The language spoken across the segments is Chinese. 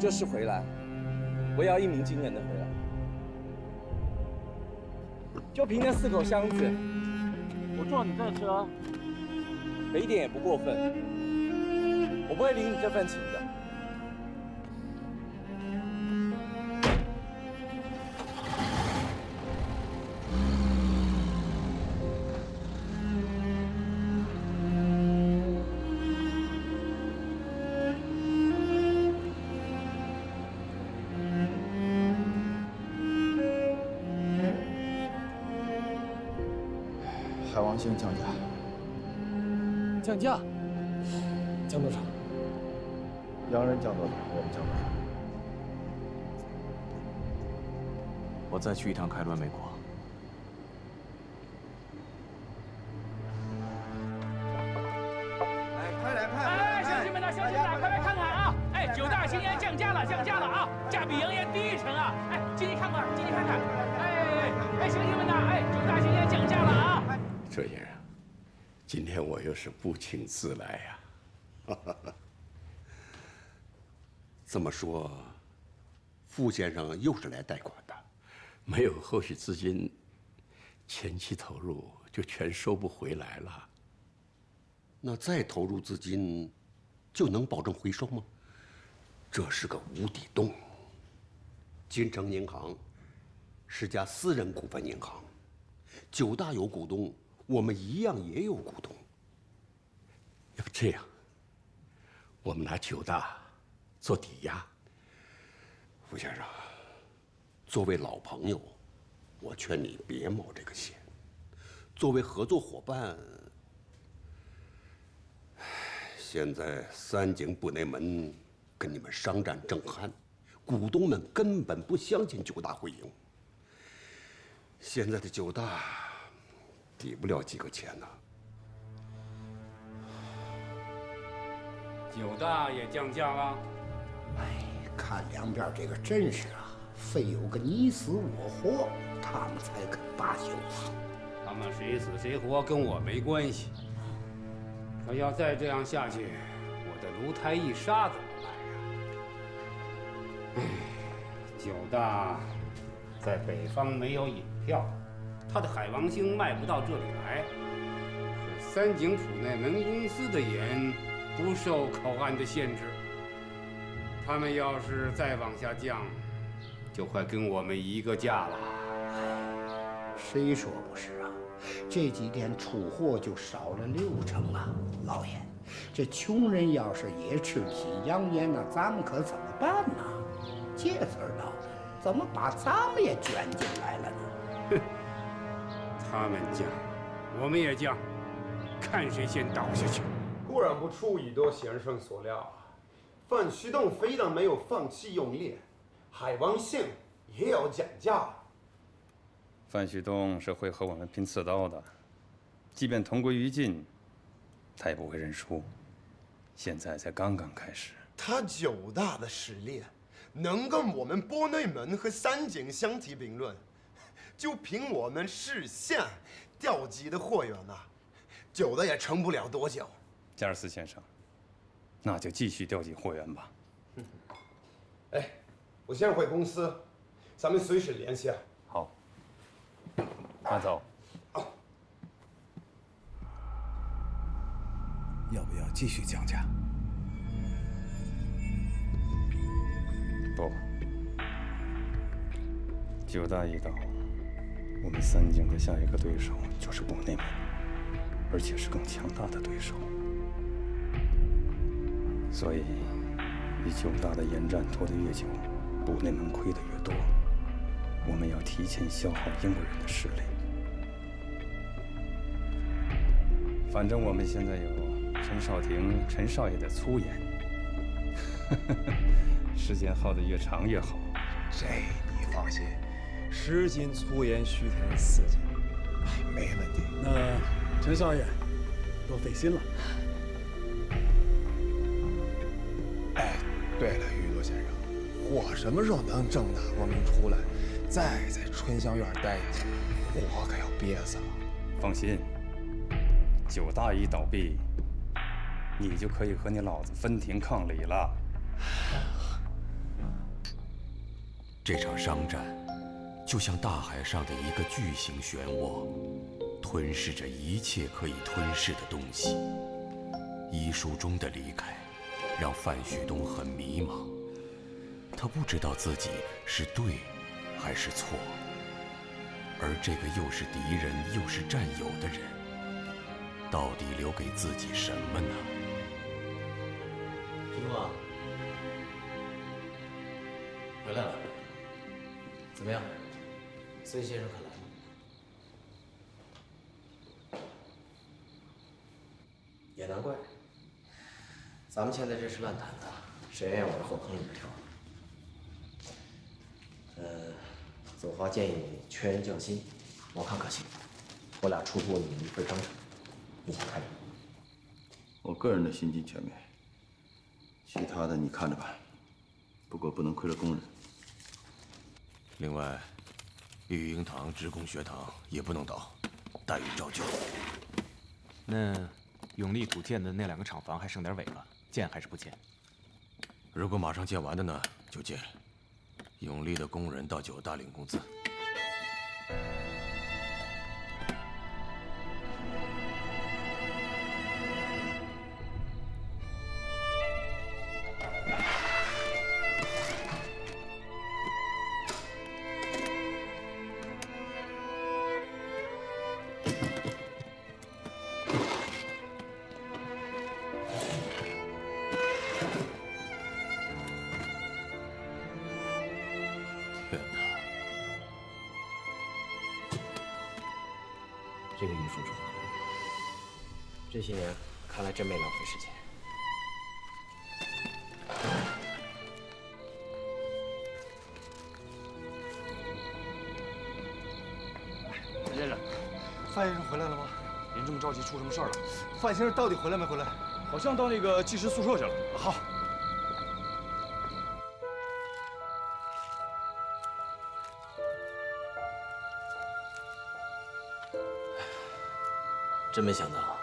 就是回来，我也要一鸣惊人的回来。就凭那4口箱子，我坐你这车，一点也不过分。我不会领你这份情的。 海王星降价，降价，降多少？洋人降多少，我们降多少。我再去一趟开滦美国。哎，快来看！哎，乡亲们呐，乡亲们呐，快来看看啊！哎，9大新烟降价了，降价了啊！价比洋烟低1成啊！哎，进去看看，进去看看。哎，乡亲们呐，哎，9大新烟降价了啊！ 这先生，今天我又是不请自来呀。这么说，傅先生又是来贷款的，没有后续资金，前期投入就全收不回来了。那再投入资金，就能保证回收吗？这是个无底洞。金城银行是家私人股份银行，9大有股东。 我们一样也有股东。要不这样，我们拿9大做抵押。傅先生，作为老朋友，我劝你别冒这个险。作为合作伙伴，现在三井不内门跟你们商战正酣，股东们根本不相信9大会赢。现在的9大。 抵不了几个钱呐。9大也降价了。哎，看两边这个阵势啊，非有个你死我活，他们才肯罢休啊。他们谁死谁活跟我没关系。可要再这样下去，我的卢台一杀怎么办呀？哎，9大在北方没有引票。 他的海王星卖不到这里来，可三井储内门公司的盐不受口岸的限制。他们要是再往下降，就快跟我们一个价了。谁说不是啊？这几天出货就少了6成啊！老爷，这穷人要是也吃起洋盐呢，咱们可怎么办呢？这事儿闹的，怎么把咱们也卷进来了呢？哼！ 他们降，我们也降，看谁先倒下去。果然不出宇多先生所料啊，范旭东非但没有放弃用力，海王星也要降价。范旭东是会和我们拼刺刀的，即便同归于尽，他也不会认输。现在才刚刚开始。他9大的实力，能跟我们波内门和三井相提并论。 就凭我们市县调集的货源呐，9大也撑不了多久。加尔斯先生，那就继续调集货源吧。哎，我现在回公司，咱们随时联系啊。好，慢走。要不要继续降价？不，9大一倒。 我们三井的下一个对手就是部内门，而且是更强大的对手。所以，比9大的延战拖得越久，部内门亏得越多。我们要提前消耗英国人的势力。反正我们现在有陈少廷、陈少爷的粗盐，时间耗得越长越好。这你放心。 10斤粗盐须填4斤，哎，没问题。那陈少爷，多费心了。哎，对了，宇多先生，我什么时候能正大光明出来，再在春香院待下去？我可要憋死了。放心，9大一倒闭，你就可以和你老子分庭抗礼了。这场商战就像大海上的一个巨型漩涡，吞噬着一切可以吞噬的东西。遗书中的离开，让范旭东很迷茫，他不知道自己是对还是错，而这个又是敌人又是战友的人，到底留给自己什么呢？师傅啊，回来了，怎么样？孙先生可来了？也难怪，咱们现在这是烂摊子，谁愿意往这火坑里面跳？左华建议你缺人降薪，我看可行。我俩出布你一份章程，你先看着。我个人的心尽全美，其他的你看着办。不过不能亏了工人。另外，育婴堂、职工学堂也不能倒，待遇照旧。那永利土建的那2个厂房还剩点尾巴，建还是不建？如果马上建完的呢，就建。永利的工人到9大领工资。这个玉书中，这些年看来真没浪费时间。范先生，范先生回来了吗？您这么着急，出什么事儿了？范先生到底回来没回来？好像到那个技师宿舍去了。好。真没想到，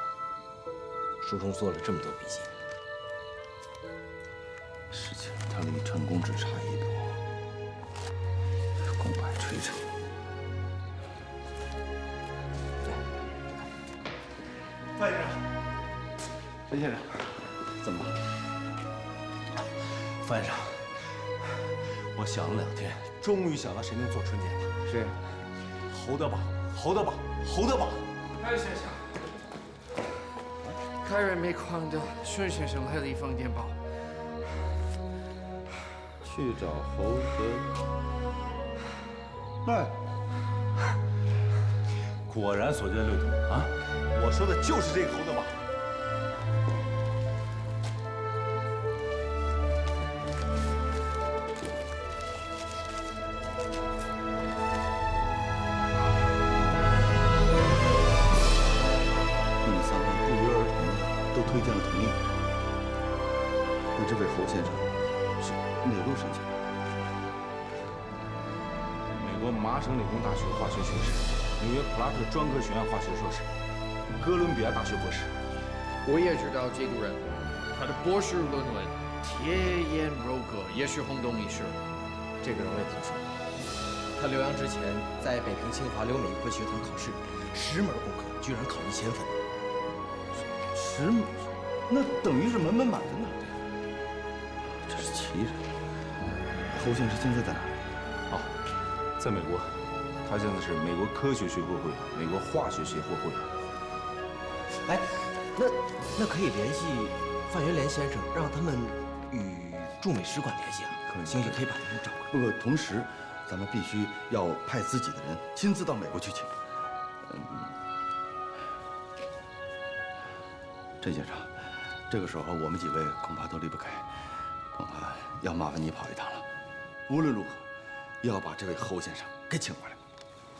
书中做了这么多笔记。事情他离成功只差一步，功败垂成。范先生，陈先生，怎么了？范先生，我想了2天，终于想到谁能做春节了。谁？侯德榜，侯德榜，侯德榜。哎，先生。开元煤矿的孙先生来了一封电报，去找侯德。哎，果然所见略同啊！我说的就是这个侯德榜。你们3位不约而同都推荐了同意。那这位侯先生是哪路申请？美国麻省理工大学化学学士，纽约普拉特专科学院化学硕士，哥伦比亚大学博士。我也知道这个人，他的博士论文铁眼柔革，也是轰动一时。这个人我也听说，他留洋之前在北平清华留美国学堂考试，10门功课居然考1000分。10门，那等于是门满分呢。这是奇人。侯先生现在在哪儿？哦，在美国，他现在是美国科学学会会员，美国化学协会会员。哎，那可以联系范元濂先生，让他们与驻美使馆联系啊。兴许可以把他们找过来。不过同时，咱们必须要派自己的人亲自到美国去请。陈先生，这个时候我们几位恐怕都离不开，恐怕要麻烦你跑一趟了。无论如何，要把这位侯先生给请回来。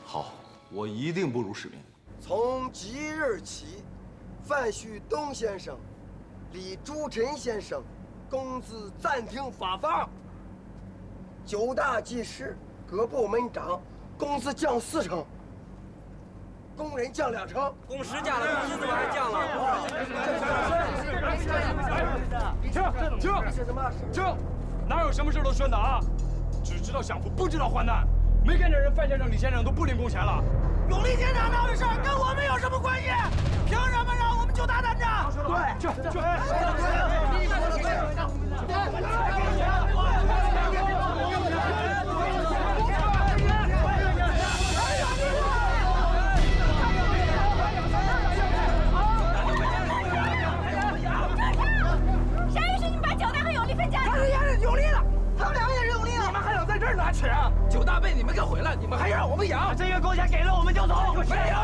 好，我一定不辱使命。从即日起，范旭东先生、李竹臣先生工资暂停发放，9大技师各部门长工资降4成。工人降2成，工时降了，工资怎么还降了？停！哪有什么事都顺的啊？只知道享福，不知道患难。没看这人范先生、李先生都不领工钱了。永利先生闹的事儿跟我们有什么关系？凭什么让我们9大担着？啥意思？你把9大和永利分家？他是永利的，他们2个也是永利的。你们还想在这儿拿钱？9大被你们给毁了，你们还让我们养？这月工钱给了我们就走。没有。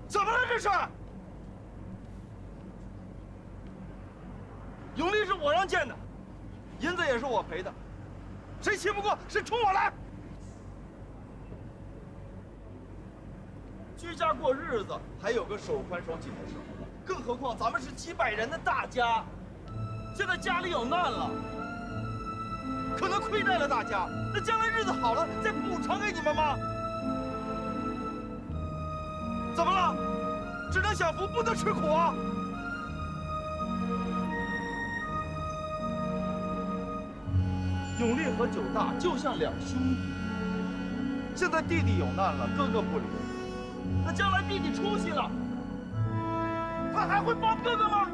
怎么了这是？永利是我让建的，银子也是我赔的，谁气不过谁冲我来。居家过日子还有个手宽手紧的时候，更何况咱们是几百人的大家，现在家里有难了，可能亏待了大家，那将来日子好了再补偿给你们吗？怎么了？只能享福，不能吃苦啊！永利和9大就像2兄弟，现在弟弟有难了，哥哥不理，那将来弟弟出息了，他还会帮哥哥吗？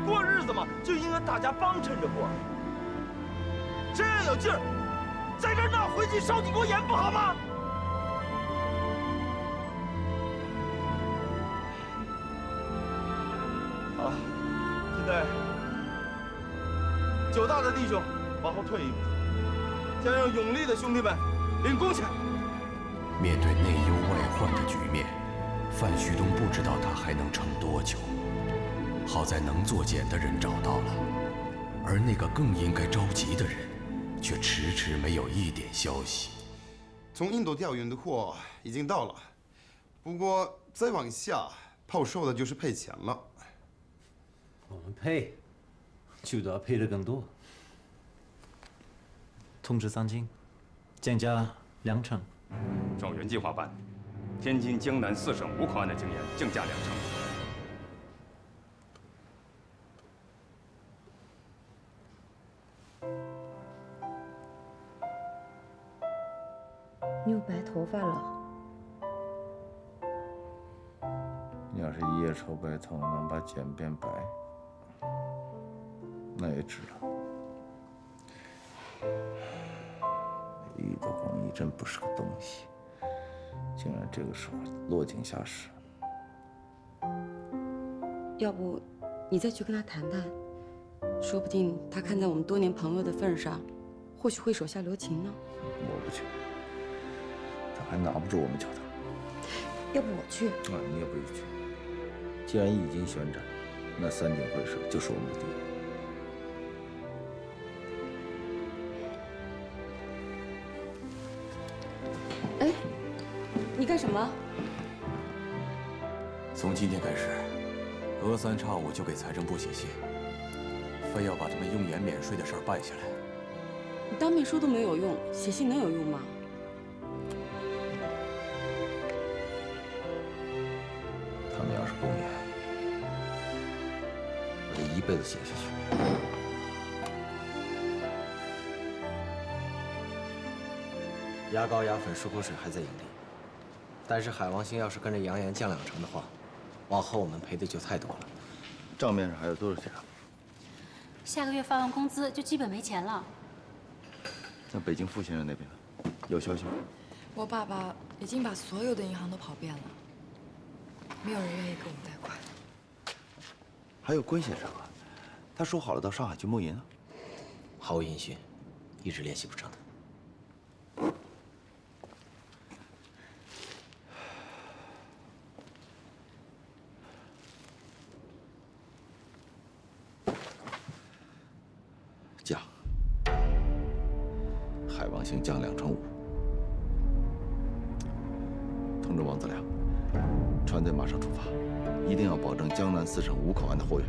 过日子嘛，就应该大家帮衬着过。谁要有劲儿，在这儿闹回去烧几锅盐不好吗？好，现在9大的弟兄往后退一步，先让永利的兄弟们领工钱。面对内忧外患的局面，范旭东不知道他还能撑多久。好在能作茧的人找到了，而那个更应该着急的人，却迟迟没有一点消息。从印度调运的货已经到了，不过再往下，抛售的就是赔钱了。我们赔，就要赔的更多。通知桑金，降价2成。照原计划办，天津、江南4省5口岸的精盐降价2成。你有白头发了。你要是夜抽白头能把碱变白，那也值了。遇到光一真不是个东西，竟然这个时候落井下石。要不，你再去跟他谈谈，说不定他看在我们多年朋友的份上，或许会手下留情呢。我不去，他还拿不住我们9大。要不我去？啊，你也不许去。既然已经宣战，那3井会社就是我们的敌人。哎，你干什么？从今天开始，隔3差5就给财政部写信，非要把他们用盐免税的事儿办下来。你当面说都没有用，写信能有用吗？他们要是公盐，我这一辈子写下去。牙膏、牙粉、漱口水还在盈利，但是海王星要是跟着扬言降2成的话，往后我们赔的就太多了。账面上还有多少钱啊？下个月发完工资就基本没钱了。那北京傅先生那边呢？有消息吗？我爸爸已经把所有的银行都跑遍了，没有人愿意给我们贷款。还有关先生啊，他说好了到上海去摸银啊。毫无音讯，一直联系不上他。降，海王星降2成5。通知王子良，船队马上出发，一定要保证江南4省5口岸的货源。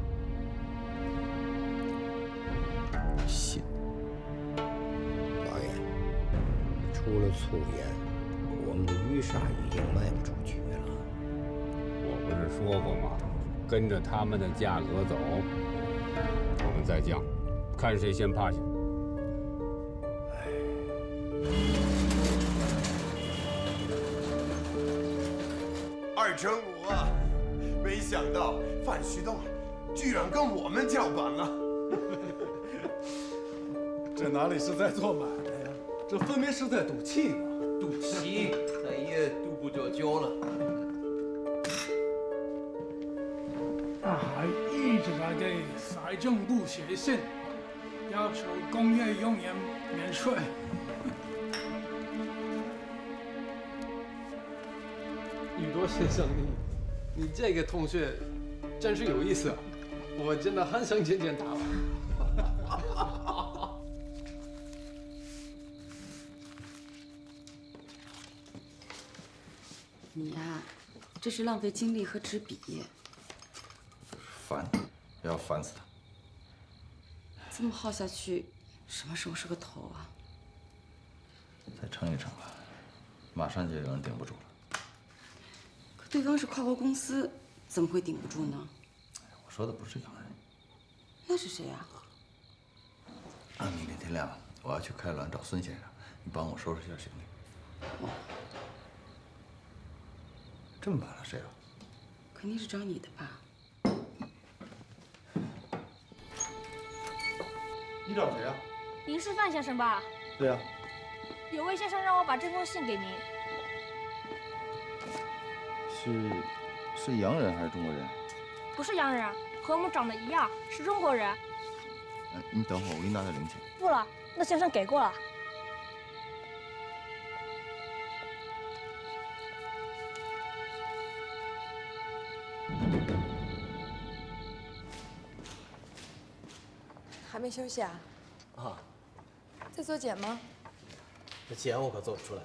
了醋盐，我们的鱼沙已经卖不出去了。我不是说过吗？跟着他们的价格走，我们再降，看谁先趴下。2成5啊！没想到范旭东居然跟我们叫板了。这哪里是在做买卖呀？这分明是在赌气嘛！赌气，咱爷赌不着酒了。他还一直在给财政部写信，要求工业用盐免税。宇多先生，你这个同学真是有意思啊！我真的很想见见他。你呀，这是浪费精力和纸笔。烦，要烦死他！这么耗下去，什么时候是个头啊？再撑一撑吧，马上就有人顶不住了。可对方是跨国公司，怎么会顶不住呢？我说的不是洋人。那是谁呀？明天天亮了，我要去开滦找孙先生，你帮我收拾一下行李。哦。这么晚了，谁啊？肯定是找你的吧？你找谁啊？您是范先生吧？对呀。有位先生让我把这封信给您。是洋人还是中国人？不是洋人，和我们长得一样，是中国人。你等会儿，我给你拿点零钱。不了，那先生给过了。还没休息啊？啊，在做茧吗？这茧我可做不出来。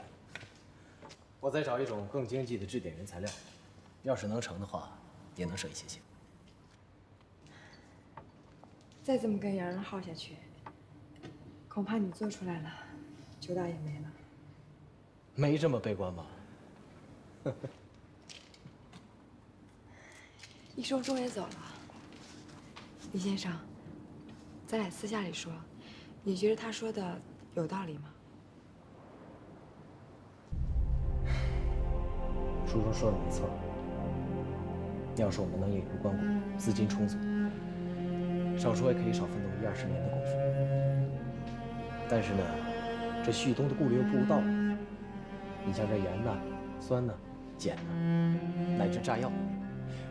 我在找一种更经济的制点原材料，要是能成的话，也能省一些钱。再这么跟洋人耗下去，恐怕你做出来了，九大也没了。没这么悲观吧？一周中也走了，李先生，咱俩私下里说，你觉得他说的有道理吗？叔叔说的没错。要是我们能引入关谷，资金充足，少说也可以少奋斗10-20年的功夫。但是呢，这旭东的顾虑又不无道理。你像这盐呐、酸呐、碱呐，乃至炸药，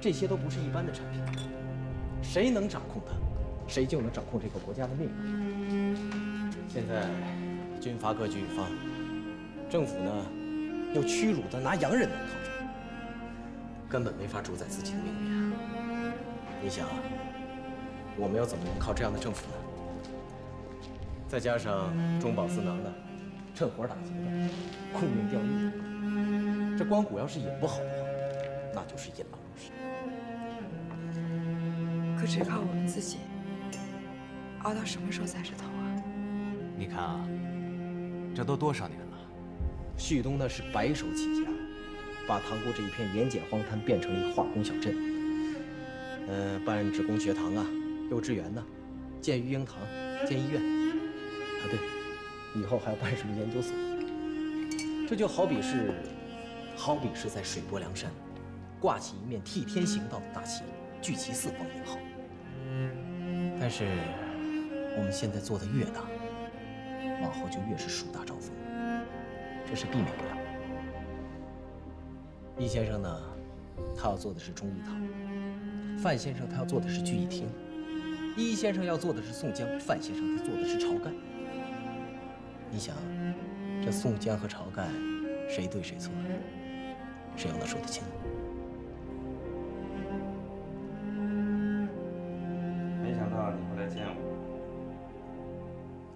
这些都不是一般的产品。谁能掌控它，谁就能掌控这个国家的命运。现在军阀割据一方，政府呢又屈辱的拿洋人当套证，根本没法主宰自己的命运啊！你想，我们又怎么能靠这样的政府呢？再加上中饱私囊的、趁火打劫的、沽名钓誉的，这关谷要是引不好的话，那就是引狼入室。可只靠我们自己，熬到什么时候才是头啊？你看啊，这都多少年了？旭东那是白手起家，把塘沽这一片盐碱荒滩变成了一个化工小镇。办职工学堂啊，幼稚园呐，建育婴堂，建医院。啊，对，以后还要办什么研究所。这就好比是在水泊梁山，挂起一面替天行道的大旗，聚其四方英豪。但是我们现在做的越大，往后就越是树大招风，这是避免不了的。易先生呢，他要做的是忠义堂；范先生他要做的是聚义厅；一先生要做的是宋江，范先生他做的是晁盖。你想，这宋江和晁盖，谁对谁错？谁又能说得清？没想到你会来见我。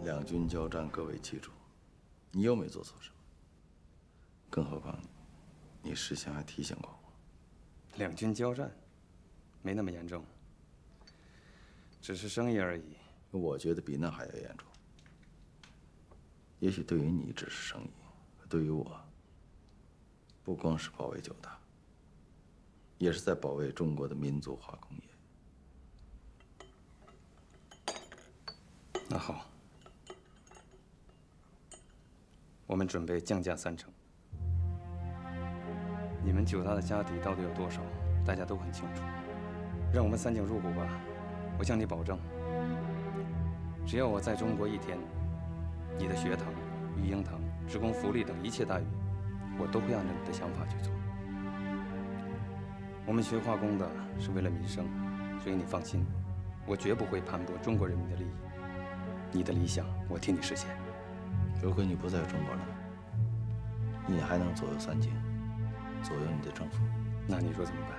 两军交战，各为其主，你又没做错什么。更何况，你事先还提醒过我。两军交战，没那么严重，只是生意而已。我觉得比那还要严重。也许对于你只是生意，对于我，不光是保卫九大，也是在保卫中国的民族化工业。那好，我们准备降价30%。你们九大的家底到底有多少，大家都很清楚。让我们三井入股吧，我向你保证，只要我在中国1天，你的学堂、育婴堂、职工福利等一切待遇，我都会按照你的想法去做。我们学化工的是为了民生，所以你放心，我绝不会盘剥中国人民的利益。你的理想，我替你实现。如果你不在中国了，你还能左右三井，左右你的政府？那你说怎么办？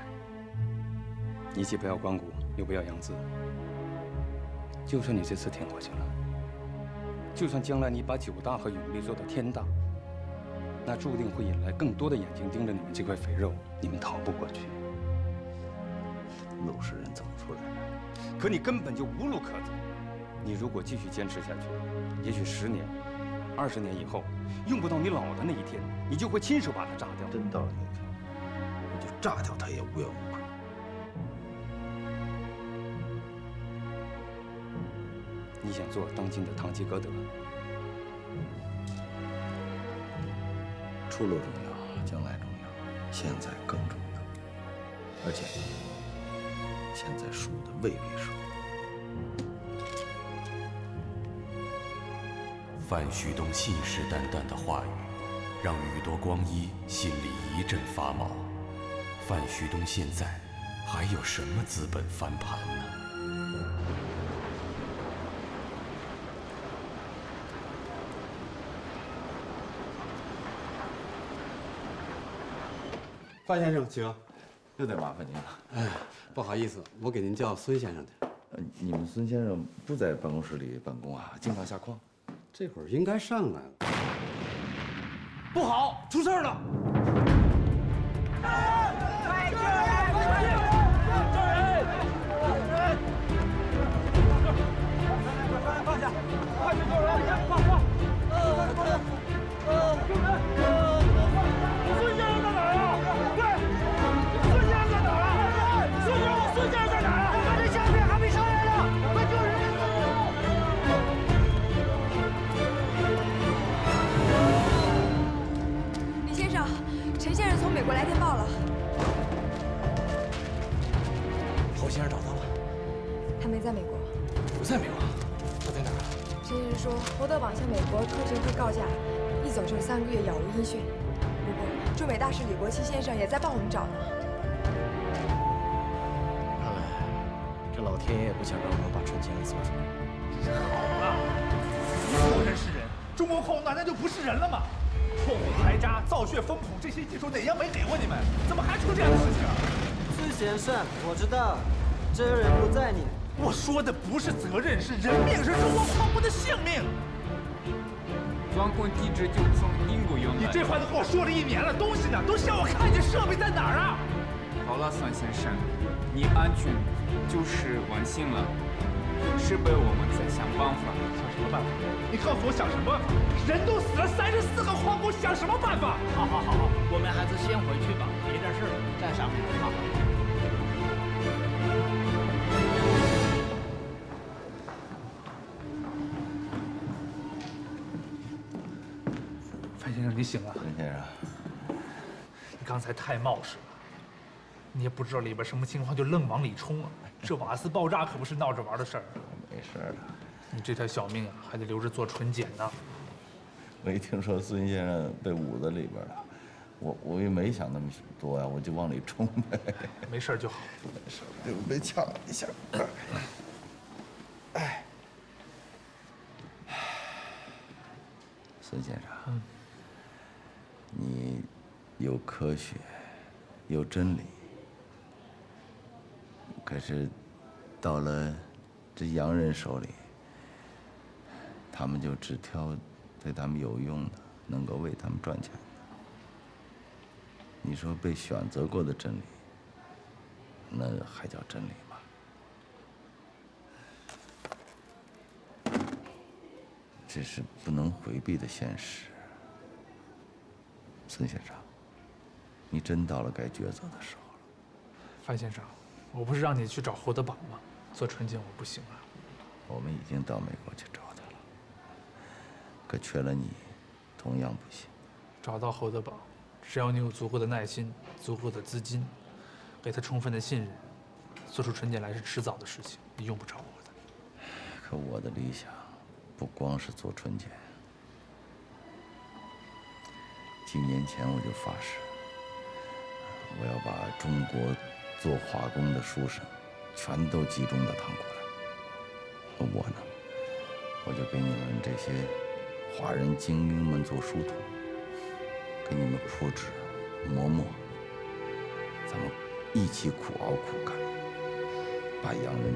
你既不要光谷，又不要杨子，就算你这次挺过去了，就算将来你把九大和永利做到天大，那注定会引来更多的眼睛盯着你们这块肥肉，你们逃不过去。路是人走出来的，可你根本就无路可走。你如果继续坚持下去，也许10年、20年以后，用不到你老的那一天，你就会亲手把它炸掉。真到了那天，我就炸掉它也无缘无故。你想做当今的堂吉诃德？出路重要，将来重要，现在更重要。而且，现在输的未必是我。范旭东信誓旦旦的话语，让宇多光一心里一阵发毛。范旭东现在还有什么资本翻盘呢？范先生，请。又得麻烦您了。哎，不好意思，我给您叫孙先生的。你们孙先生不在办公室里办公啊？经常下矿。这会儿应该上来了。不好，出事了！放下！快去救人！放！救人！孙先生在哪儿啊？喂，孙先生在哪儿啊？孙先生在哪儿啊？他这下面还没上来呢，快救人！李先生，陈先生从美国来电报了。侯先生找到了？他没在美国。不在美国？他在哪儿啊？陈先生说，侯德榜向美国科学科告假，一走就是3个月，杳无音讯。不过，驻美大使李国七先生也在帮我们找呢。看来，这老天爷也不想让我们把陈先生做出来。好了，不人是人，中国矿物难道就不是人了吗？破火排渣、造血封孔这些技术哪样没给过你们？怎么还出这样的事情啊？孙先生，我知道，责任不在你。我说的不是责任，是人命，是中国矿物的性命。钻孔地质就从英国运来。你这话都跟我说了1年了，东西呢？都向我看见，设备在哪儿啊？好了，孙先生，你安全就是万幸了。设备我们再想办法。想什么办法？你告诉我想什么办法？人都死了，34个矿工，想什么办法？好，我们还是先回去吧，别的事再商量。好。范先生，你醒了。陈先生，你刚才太冒失了，你也不知道里边什么情况就愣往里冲了。这瓦斯爆炸可不是闹着玩的事儿。没事的。你这条小命啊，还得留着做纯碱呢。我一听说孙先生被捂在里边了，我也没想那么多呀，我就往里冲呗。没事就好。没事，被呛了一下。哎，孙先生，你有科学，有真理，可是到了这洋人手里，他们就只挑对他们有用的，能够为他们赚钱的。你说被选择过的真理，那还叫真理吗？这是不能回避的现实。孙先生，你真到了该抉择的时候了。范先生，我不是让你去找侯德宝吗？做纯检我不行啊。我们已经到美国去找他了，可缺了你，同样不行。找到侯德宝，只要你有足够的耐心、足够的资金，给他充分的信任，做出纯检来是迟早的事情，你用不着我的。可我的理想，不光是做纯检。几年前我就发誓，我要把中国做化工的书生全都集中到塘沽来。我呢，我就给你们这些华人精英们做书徒，给你们铺纸、磨墨，咱们一起苦熬苦干，把洋人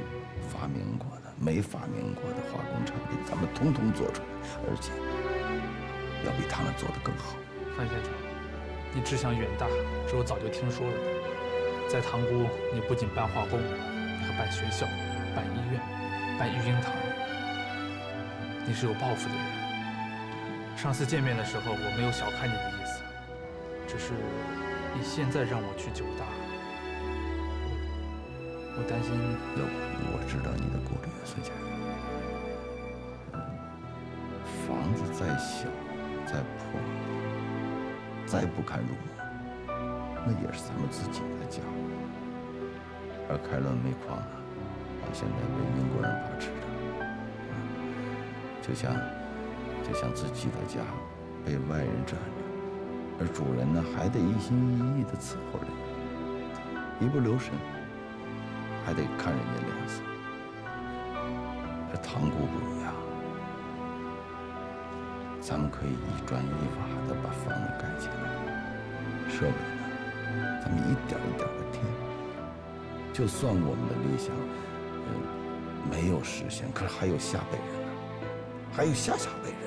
发明过的、没发明过的化工产品，咱们统统做出来，而且要比他们做得更好。范先生，你志向远大，这我早就听说了的。在塘沽，你不仅办化工，你还办学校、办医院、办育婴堂。你是有抱负的人。上次见面的时候，我没有小看你的意思，只是你现在让我去九大，我担心。我知道你的顾虑，孙先生。房子再小、再破、再不堪入目，那也是咱们自己的家。而开滦煤矿呢，到现在被英国人把持着，就像自己的家被外人占着，而主人呢还得一心一意地伺候人，一不留神还得看人家脸色。这塘沽不一样，咱们可以一砖一瓦地把房子盖起来，设备呢，咱们一点一点地添。就算我们的理想，没有实现，可是还有下辈人呢，还有下辈人。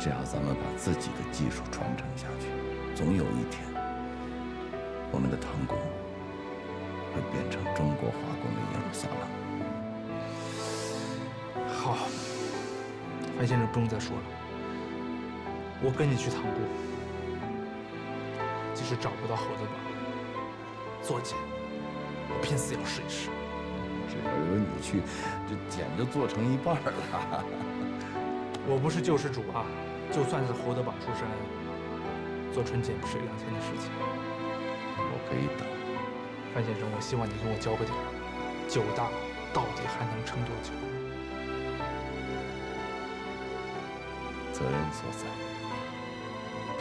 只要咱们把自己的技术传承下去，总有一天，我们的塘沽会变成中国化工的耶路撒冷。好，范先生不用再说了，我跟你去塘沽，即使找不到侯德宝，做茧，我拼死要试一试。只要有你去，这茧就做成一半了。我不是救世主啊，就算是侯德宝出身，做纯检不是2天的事情。我可以等。范先生，我希望你跟我交个底儿，九大到底还能撑多久？责任所在，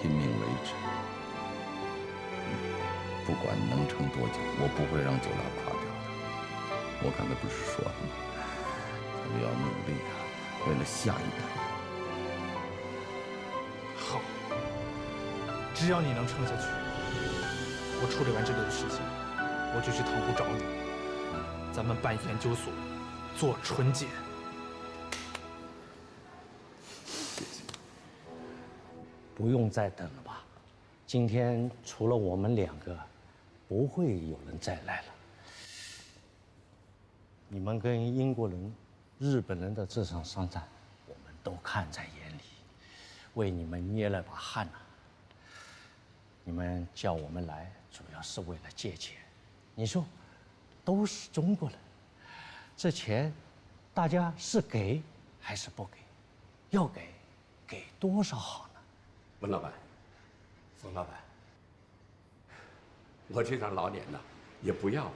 拼命为之。不管能撑多久，我不会让九大垮掉的。我刚才不是说了吗？咱们要努力啊，为了下一代。好，只要你能撑下去，我处理完这里的事情，我就去塘沽找你，咱们办研究所，做纯检。不用再等了吧？今天除了我们2个，不会有人再来了。你们跟英国人、日本人的这场商战，我们都看在眼里，为你们捏了把汗呐。你们叫我们来，主要是为了借钱。你说，都是中国人，这钱大家是给还是不给？要给，给多少好呢？文老板，冯老板，我这张老脸呢也不要了，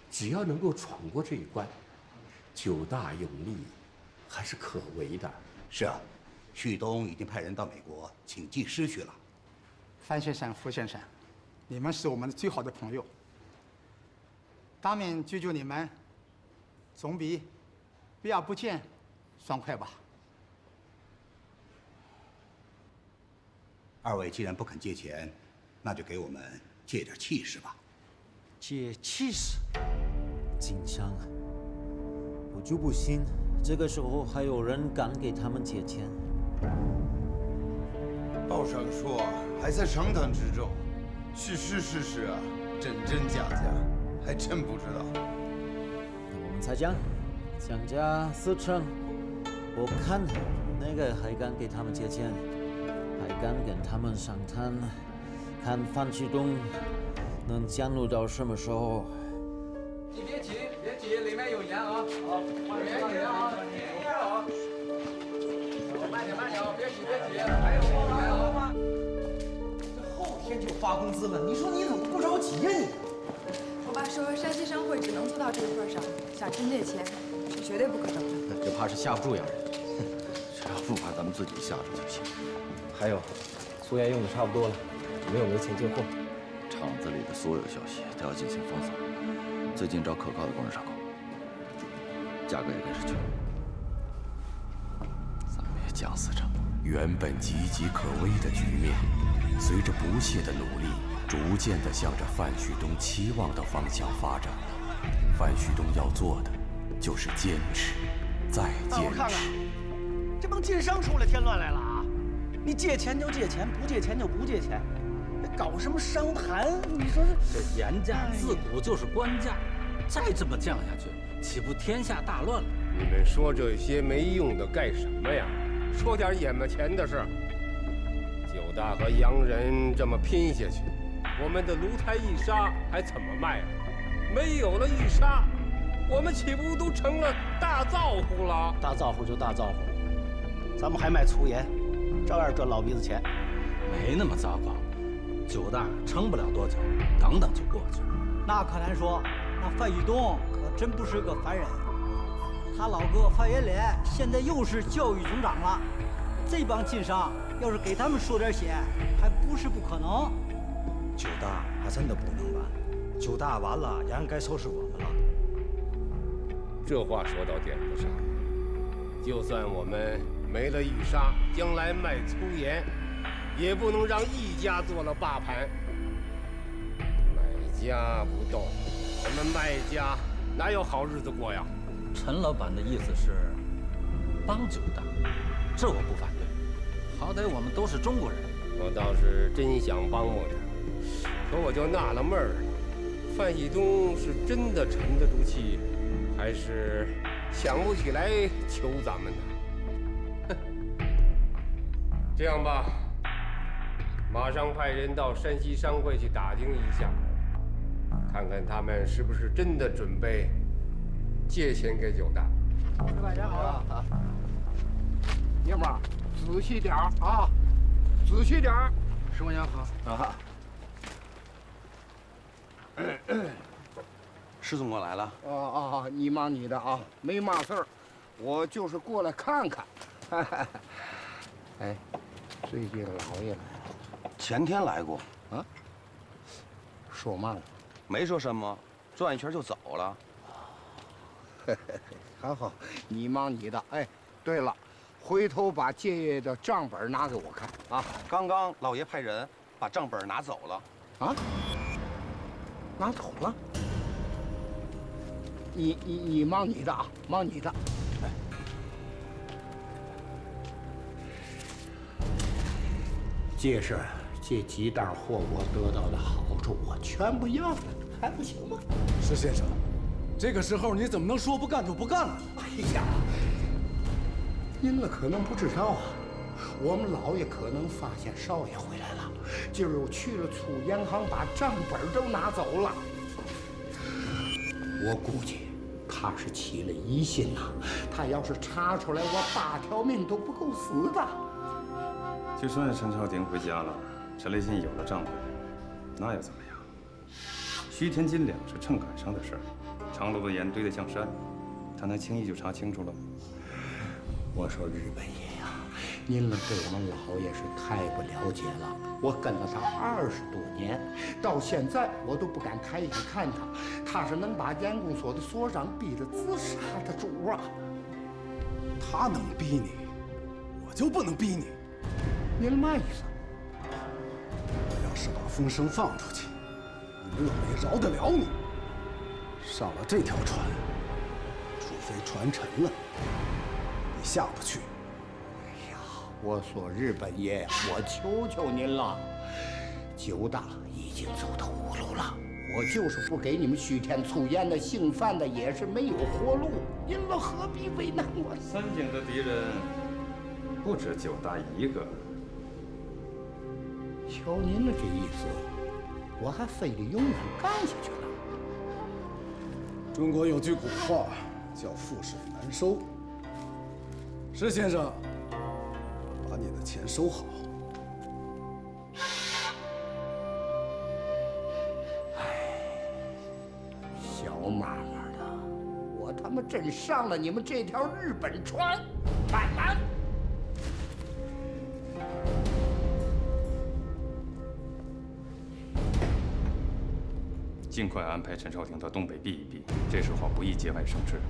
只要能够闯过这一关，九大永利还是可为的。是啊，旭东已经派人到美国请技师去了。范先生、傅先生，你们是我们最好的朋友，当面救救你们，总比避而不见爽快吧。2位既然不肯借钱，那就给我们借点气势吧。借气势？金枪，我就不信这个时候还有人敢给他们借钱。报上说还在商谈之中，是实啊，真假还真不知道。那我们猜奖价4成，我看哪个还敢给他们借钱。还敢跟他们商谈，看范旭东能僵怒到什么时候。你别急，别急，里面有盐啊！好，别急啊，有盐啊！慢点，慢点啊！别急，别急，还有盐啊！这后天就发工资了，你说你怎么不着急呀你？我爸说山西商会只能做到这个份上，想挣这钱是绝对不可能的。这怕是吓不住洋人。只要不把咱们自己吓着就行。还有，苏盐用的差不多了，没有煤钱进货。厂子里的所有消息都要进行封锁，最近找可靠的供应商购，价格也跟着去。咱们也僵死着。原本岌岌可危的局面，随着不懈的努力，逐渐地向着范旭东期望的方向发展了。范旭东要做的，就是坚持，再坚持。我看看，这帮晋商出来添乱来了啊！你借钱就借钱，不借钱就不借钱，搞什么商谈？你说这盐价自古就是官价，再这么降下去，岂不天下大乱了？你们说这些没用的干什么呀？说点眼巴前的事。九大和洋人这么拼下去，我们的芦台一沙还怎么卖啊？没有了一沙，我们岂不都成了大造户了？大造户就大造户，咱们还卖粗盐，照样赚老鼻子钱。没那么糟糕，九大撑不了多久，等等就过去了。那可难说，那范旭东可真不是个凡人。他老哥范元莲现在又是教育总长了，这帮晋商要是给他们说点血，还不是不可能。九大还真的不能完，九大完了也该收拾我们了。这话说到点子上，就算我们没了一沙，将来卖粗盐，也不能让一家做了霸盘。买家不动，我们卖家哪有好日子过呀？陈老板的意思是帮九大，这我不反对，好歹我们都是中国人。我倒是真想帮我点，可我就纳了闷儿了，范旭东是真的沉得住气，还是想不起来求咱们呢？哼，这样吧，马上派人到山西商会去打听一下，看看他们是不是真的准备借钱给九大。石板家好啊！爷们儿，仔细点儿啊，仔细点儿。石板家好啊！施总过来了。你忙你的啊，没嘛事儿，我就是过来看看。哎，最近老爷来了。前天来过。啊？说嘛了？没说什么，转一圈就走了。好，你忙你的。哎，对了，回头把借月的账本拿给我看啊。刚刚老爷派人把账本拿走了。啊？拿走了？你忙你的啊，忙你的。哎，这事这几袋货我得到的好处，我全部要了，还不行吗？石先生，这个时候你怎么能说不干就不干了呢？哎呀，您了可能不知道啊，我们老爷可能发现少爷回来了，今儿又去了粗盐行，把账本都拿走了。我估计他是起了疑心呐，他要是查出来，我8条命都不够死的。就算陈朝廷回家了，陈立新有了账本，那又怎么样？虚田斤两是秤杆上的事儿，长路的盐堆得像山，他能轻易就查清楚了吗？我说日本爷呀，您了对我们老爷是太不了解了。我跟了他20多年，到现在我都不敢抬眼看他。他是能把盐公所的所长逼得自杀的主啊！他能逼你，我就不能逼你。您嘛意思？我要是把风声放出去，你们老爷饶得了你？上了这条船，除非船沉了，你下不去。哎呀，我说日本爷，我求求您了，九大已经走投无路了，我就是不给你们须田粗盐的姓范的，也是没有活路。您了何必为难我？三井的敌人不止九大一个，瞅您的这意思，我还非得永远干下去了。中国有句古话叫覆水难收。石先生，把你的钱收好。小马马的，我他妈真上了你们这条日本船，板板。尽快安排陈少廷到东北避一避，这时候不宜节外生枝。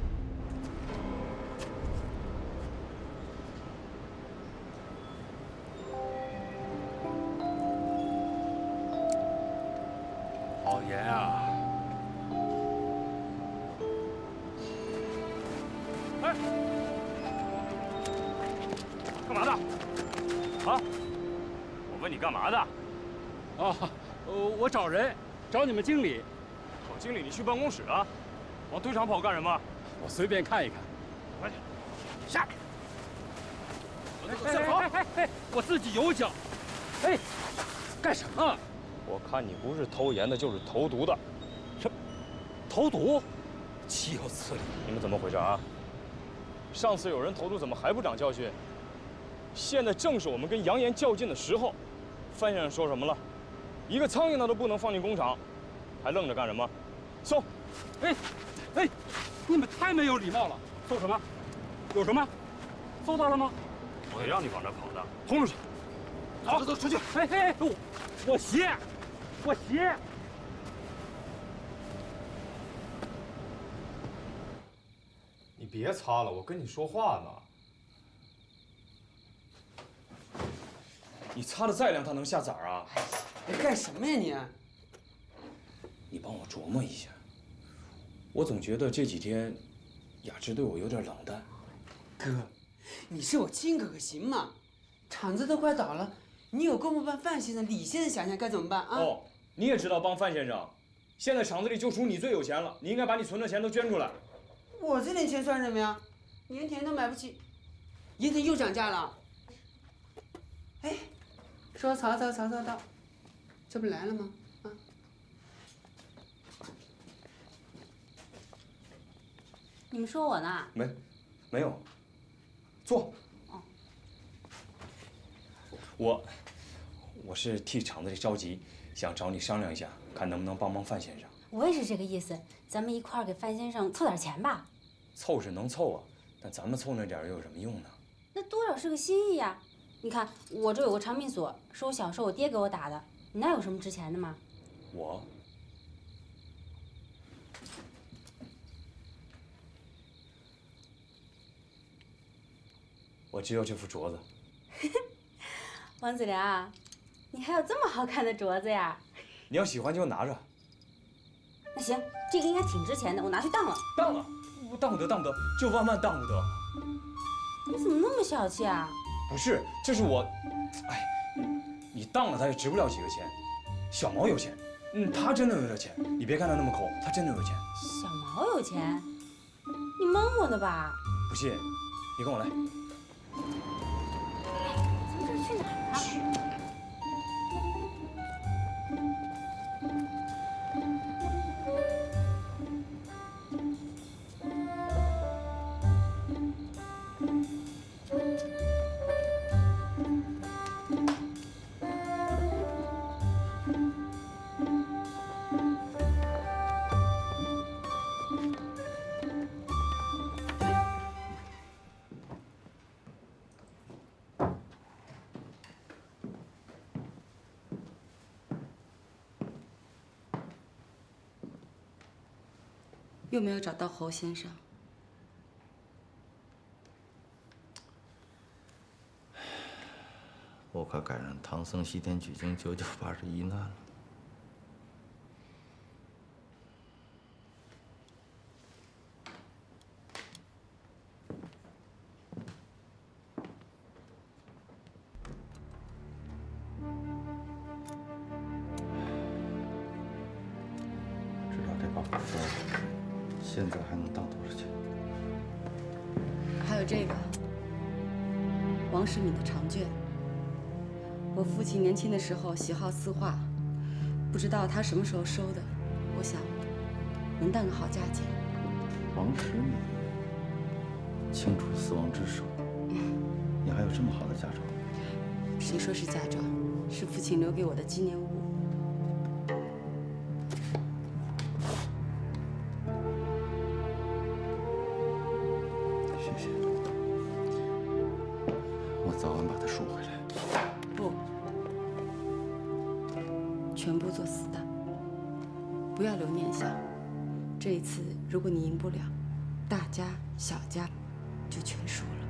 老爷啊！哎，干嘛的？啊？我问你干嘛的？哦，我找人，找你们经理。找经理，你去办公室啊？往堆场跑干什么？我随便看一看。快去，下去！哎，我自己有脚。哎，干什么？我看你不是投盐的，就是投毒的。什么？投毒？岂有此理！你们怎么回事啊？上次有人投毒，怎么还不长教训？现在正是我们跟扬言较劲的时候。范先生说什么了？一个苍蝇他都不能放进工厂，还愣着干什么？搜！哎，你们太没有礼貌了！搜什么？有什么？搜到了吗？我让你往这跑的，轰出去！走，出去！哎，我鞋！你别擦了，我跟你说话呢。你擦的再亮，它能下崽啊？你干什么呀你？你帮我琢磨一下。我总觉得这几天，雅芝对我有点冷淡。哥，你是我亲哥哥，行吗？厂子都快倒了，你有功夫帮范先生、李先生想想该怎么办啊？哦，你也知道帮范先生。现在厂子里就属你最有钱了，你应该把你存的钱都捐出来。我这点钱算什么呀？盐田都买不起，盐田又涨价了。哎，说曹操到，这不来了吗？啊！你们说我呢？没有。坐。哦。我是替厂子里着急，想找你商量一下，看能不能帮帮范先生。我也是这个意思，咱们一块儿给范先生凑点钱吧。凑是能凑啊，但咱们凑那点儿又有什么用呢？那多少是个心意呀。你看，我这有个长命锁，是我小时候我爹给我打的，你那有什么值钱的吗？我只有这副镯子。王子良，你还有这么好看的镯子呀？你要喜欢就拿着。那行，这个应该挺值钱的，我拿去当了。当不得，这万万当不得。你怎么那么小气啊？不是，这是我，哎，你当了他也值不了几个钱。小毛有钱，他真的有点钱。你别看他那么抠，他真的有钱。小毛有钱？你蒙我呢吧？不信，你跟我来。咱们这是去哪儿啊？又没有找到侯先生。我可赶上唐僧西天取经9981难了。知道这把古刀现在还能当多少钱？还有这个王世敏的长卷，我父亲年轻的时候喜好字画，不知道他什么时候收的，我想能当个好嫁接。王石敏，清楚死亡之手，你还有这么好的嫁妆？谁说是嫁妆？是父亲留给我的纪念物。谢谢。我早晚把它赎回来。不，全部做死的，不要留念想。这一次，如果你赢不了，大家小家就全输了。